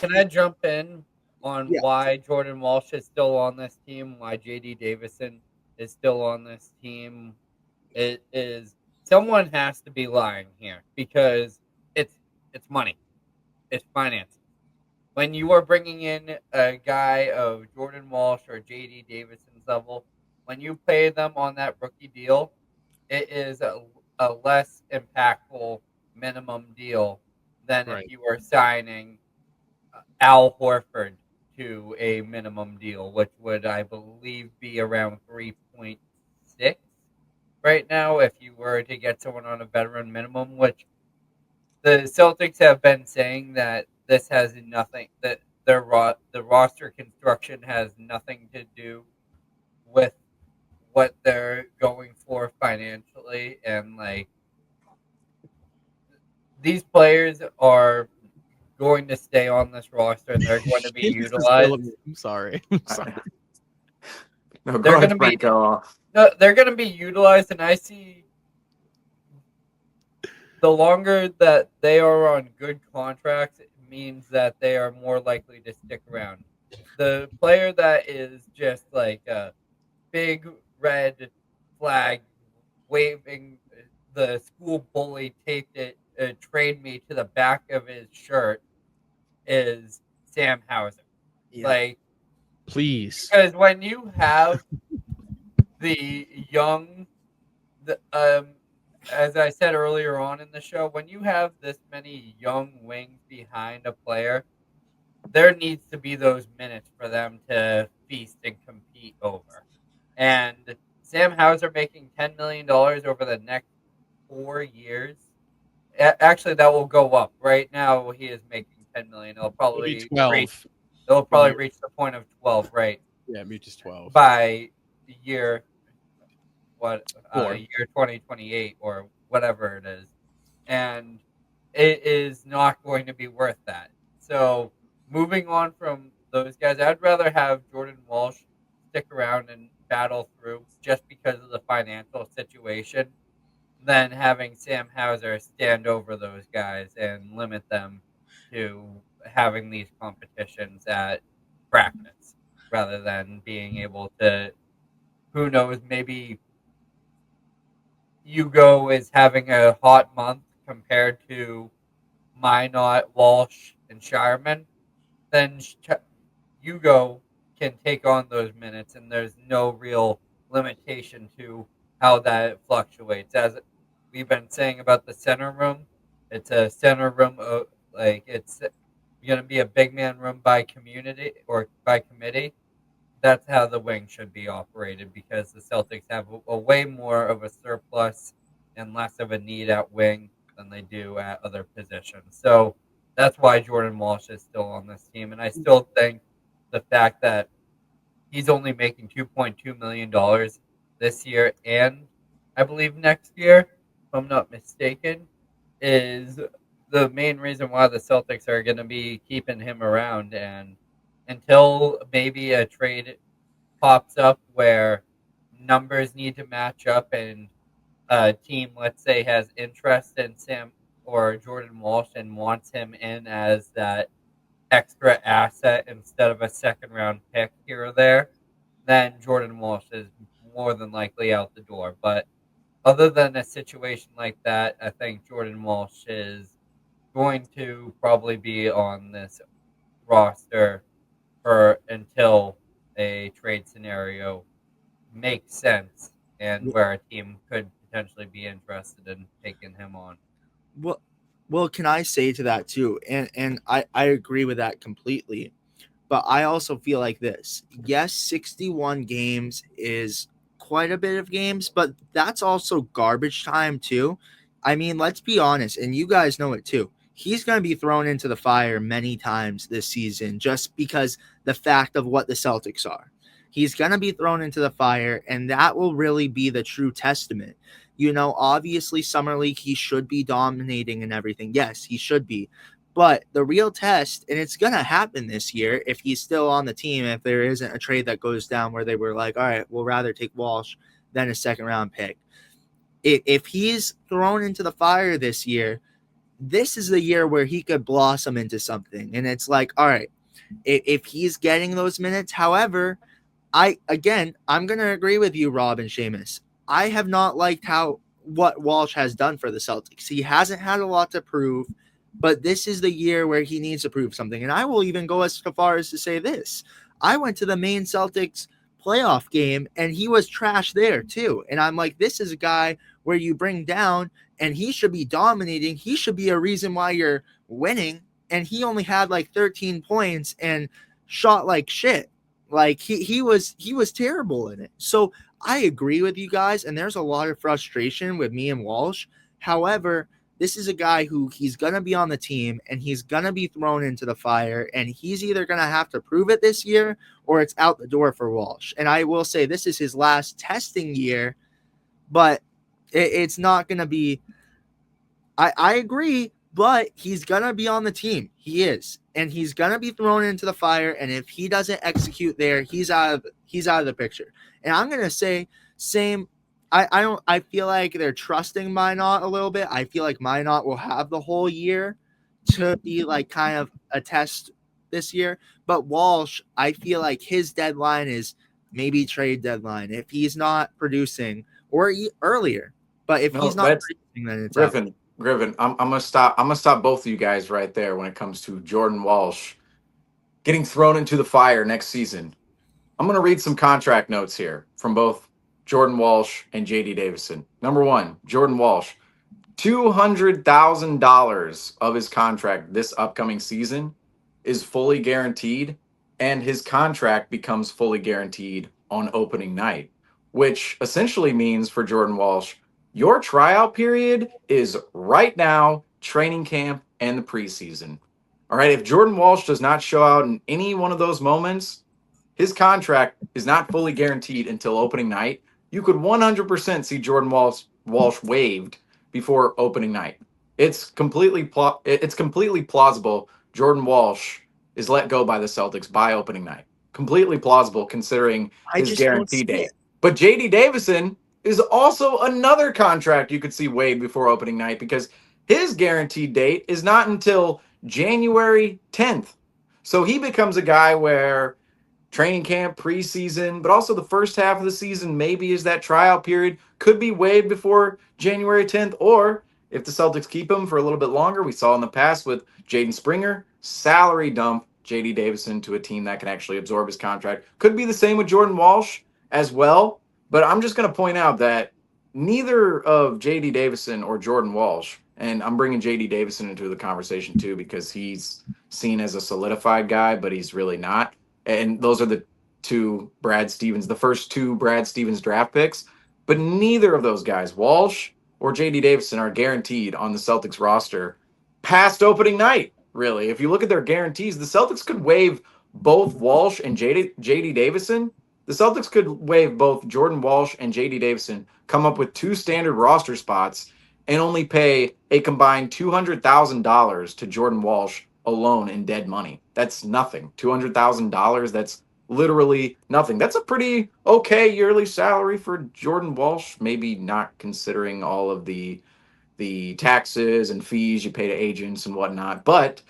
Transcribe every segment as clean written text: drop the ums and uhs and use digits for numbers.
can I jump in on Yeah, why Jordan Walsh is still on this team? Why JD Davison is still on this team? It is someone has to be lying here because it's it's money, it's finances. When you are bringing in a guy of Jordan Walsh or JD Davison's level, when you pay them on that rookie deal, it is a less impactful minimum deal than if Right. you were signing Al Horford to a minimum deal, which would, I believe, be around 3.6 right now if you were to get someone on a veteran minimum, which the Celtics have been saying that this has nothing that the roster construction has nothing to do with what they're going for financially, and like these players are going to stay on this roster and they're going to be Seamus is killing me. utilized. I'm sorry. I'm sorry. No, go They're going ahead, to be Franco. no, they're going to be utilized, and I see the longer that they are on good contracts, it means that they are more likely to stick around. The player that is just like a big red flag waving, the school bully taped it, trade me to the back of his shirt is Sam Hauser. yeah. Like, Please. because when you have the young, the, as I said earlier on in the show, when you have this many young wings behind a player, there needs to be those minutes for them to feast and compete over. And Sam Hauser making $10 million over the next 4 years. Actually, that will go up. Right now, he is making 10 million. It'll It'll be probably reach. 12 It'll when probably you're, reach the point of 12, right? yeah, me just 12. By year what Four. year 2028 or whatever it is, and it is not going to be worth that. So moving on from those guys, I'd rather have Jordan Walsh stick around and battle through just because of the financial situation than having Sam Hauser stand over those guys and limit them to having these competitions at practice rather than being able to, who knows, maybe Hugo is having a hot month compared to Minot, Walsh, and Shireman, then Hugo can take on those minutes, and there's no real limitation to how that fluctuates. As we've been saying about the center room, it's a center room, like it's going to be a big man room by community or by committee. That's how the wing should be operated because the Celtics have a way more of a surplus and less of a need at wing than they do at other positions. So that's why Jordan Walsh is still on this team. And I still think the fact that he's only making $2.2 million this year and I believe next year, if I'm not mistaken, is the main reason why the Celtics are going to be keeping him around. And until maybe a trade pops up where numbers need to match up and a team, let's say, has interest in Sam or Jordan Walsh and wants him in as that extra asset instead of a second round pick here or there, then Jordan Walsh is more than likely out the door. But other than a situation like that, I think Jordan Walsh is going to probably be on this roster for until a trade scenario makes sense and where a team could potentially be interested in taking him on. Well, well, can I say to that too? And I agree with that completely. But I also feel like this. Yes, 61 games is quite a bit of games, but that's also garbage time too. I mean, let's be honest, and you guys know it too. He's going to be thrown into the fire many times this season just because the fact of what the Celtics are. He's going to be thrown into the fire, and that will really be the true testament. You know, obviously, Summer League, he should be dominating and everything. Yes, he should be. But the real test, and it's going to happen this year if he's still on the team, if there isn't a trade that goes down where they were like, all right, we'll rather take Walsh than a second round pick. If he's thrown into the fire this year, this is the year where he could blossom into something. And it's like, all right, if he's getting those minutes, however, I'm gonna agree with you, Rob and Seamus. I have not liked what Walsh has done for the Celtics. He hasn't had a lot to prove, but this is the year where he needs to prove something. And I will even go as far as to say this. I went to the main Celtics playoff game and he was trash there too. And I'm like, this is a guy where you bring down and he should be dominating. He should be a reason why you're winning. And he only had like 13 points and shot like shit. Like he was terrible in it. So I agree with you guys, and there's a lot of frustration with me and Walsh. However, this is a guy who he's gonna be on the team and he's gonna be thrown into the fire, and he's either gonna have to prove it this year or it's out the door for Walsh. And I will say this is his last testing year, but it's not gonna be. I agree, but he's gonna be on the team. He is, and he's gonna be thrown into the fire. And if he doesn't execute there, he's out of the picture. And I'm gonna say same. I feel like they're trusting Minot a little bit. I feel like Minot will have the whole year to be like kind of a test this year. But Walsh, I feel like his deadline is maybe trade deadline if he's not producing or earlier. But if he's not producing, then it's out. Griffin, I'm gonna stop both of you guys right there when it comes to Jordan Walsh getting thrown into the fire next season. I'm gonna read some contract notes here from both Jordan Walsh and JD Davison. Number one, Jordan Walsh, $200,000 of his contract this upcoming season is fully guaranteed, and his contract becomes fully guaranteed on opening night, which essentially means for Jordan Walsh, your tryout period is right now, training camp, and the preseason. All right, if Jordan Walsh does not show out in any one of those moments, his contract is not fully guaranteed until opening night. You could 100% see Jordan Walsh waived before opening night. It's completely plausible Jordan Walsh is let go by the Celtics by opening night. Completely plausible considering his guarantee date. But JD Davison is also another contract you could see waived before opening night because his guaranteed date is not until January 10th. So he becomes a guy where training camp, preseason, but also the first half of the season maybe is that tryout period, could be waived before January 10th. Or if the Celtics keep him for a little bit longer, we saw in the past with Jaden Springer, salary dump JD Davison to a team that can actually absorb his contract. Could be the same with Jordan Walsh as well. But I'm just going to point out that neither of JD Davison or Jordan Walsh, and I'm bringing JD Davison into the conversation too because he's seen as a solidified guy, but he's really not. And those are the first two Brad Stevens draft picks. But neither of those guys, Walsh or JD Davison, are guaranteed on the Celtics roster past opening night, really. If you look at their guarantees, the Celtics could waive both Walsh and JD Davison. The Celtics could waive both Jordan Walsh and JD Davison, come up with two standard roster spots, and only pay a combined $200,000 to Jordan Walsh alone in dead money. That's nothing. $200,000, that's literally nothing. That's a pretty okay yearly salary for Jordan Walsh, maybe not considering all of the taxes and fees you pay to agents and whatnot. But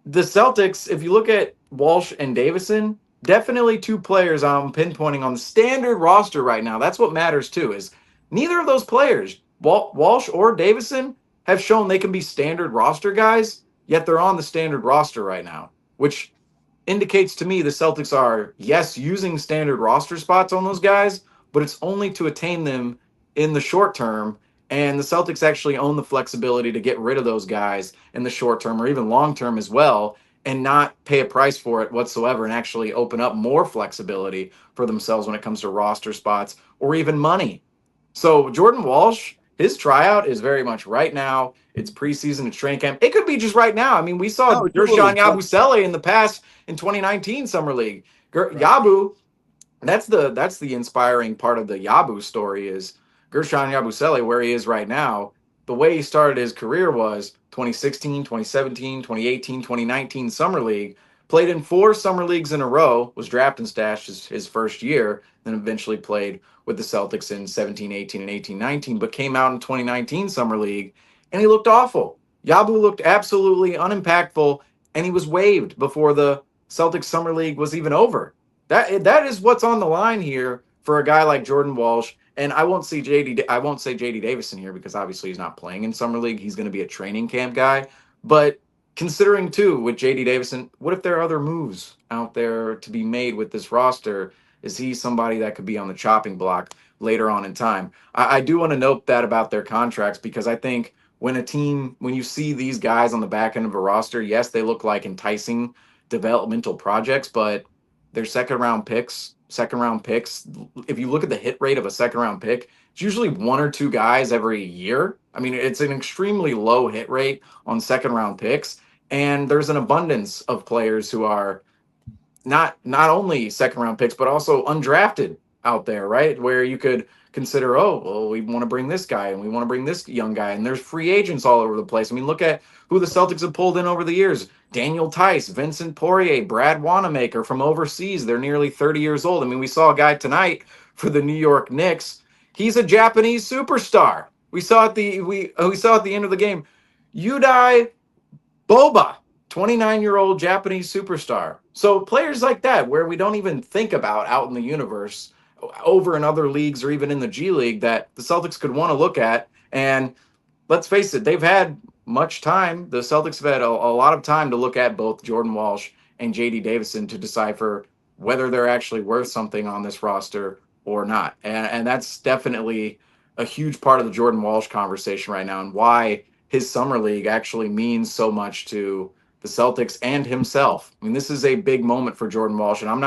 the Celtics, if you look at Walsh and Davison, definitely two players I'm pinpointing on the standard roster right now. That's what matters too, is neither of those players, Walsh or Davison, have shown they can be standard roster guys, yet they're on the standard roster right now, which indicates to me the Celtics are, yes, using standard roster spots on those guys, but it's only to attain them in the short term. And the Celtics actually own the flexibility to get rid of those guys in the short term or even long term as well, and not pay a price for it whatsoever, and actually open up more flexibility for themselves when it comes to roster spots or even money. So Jordan Walsh, his tryout is very much right now. It's preseason, it's training camp. It could be just right now. I mean, we saw Gershon Yabusele in the past in 2019 Summer League. Yabu, that's the inspiring part of the Yabu story is Gershon Yabusele, where he is right now. The way he started his career was 2016, 2017, 2018, 2019 Summer League. Played in 4 Summer Leagues in a row, was drafted and stashed his first year, then eventually played with the Celtics in 17, 18, and 18, 19, but came out in 2019 Summer League, and he looked awful. Yabu looked absolutely unimpactful, and he was waived before the Celtics Summer League was even over. That is what's on the line here for a guy like Jordan Walsh. And I won't say JD Davison here because obviously he's not playing in Summer League. He's going to be a training camp guy. But considering too with JD Davison, what if there are other moves out there to be made with this roster? Is he somebody that could be on the chopping block later on in time? I do want to note that about their contracts because I think when you see these guys on the back end of a roster, yes, they look like enticing developmental projects, but they're second round picks. If you look at the hit rate of a second round pick, it's usually one or two guys every year. I mean, it's an extremely low hit rate on second round picks. And there's an abundance of players who are not only second round picks, but also undrafted out there, right? Where you could consider, oh, well, we want to bring this guy and we want to bring this young guy. And there's free agents all over the place. I mean, look at who the Celtics have pulled in over the years. Daniel Tice, Vincent Poirier, Brad Wanamaker from overseas. They're nearly 30 years old. I mean, we saw a guy tonight for the New York Knicks. He's a Japanese superstar. We saw at the end of the game. Yudai Boba, 29-year-old Japanese superstar. So players like that, where we don't even think about out in the universe, over in other leagues or even in the G League, that the Celtics could want to look at. And let's face it, they've had much time. The Celtics have had a lot of time to look at both Jordan Walsh and JD Davison to decipher whether they're actually worth something on this roster or not. And that's definitely a huge part of the Jordan Walsh conversation right now and why his summer league actually means so much to the Celtics and himself. I mean, this is a big moment for Jordan Walsh, and I'm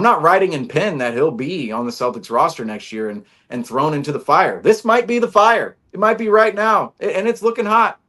not writing in pen that he'll be on the Celtics roster next year and thrown into the fire. This might be the fire. It might be right now, and it's looking hot,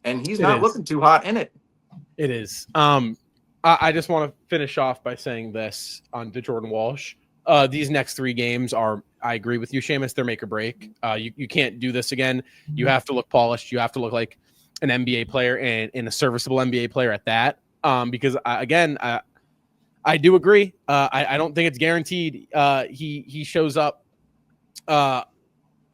and he's not looking too hot in it. It is. I just want to finish off by saying this on to Jordan Walsh. These next 3 games are, I agree with you, Seamus, they're make or break. You can't do this again. You have to look polished. You have to look like an NBA player and a serviceable NBA player at that. Because I do agree. I don't think it's guaranteed. He shows up.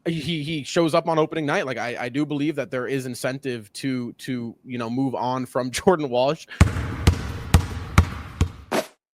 He shows up on opening night. Like I do believe that there is incentive to move on from Jordan Walsh.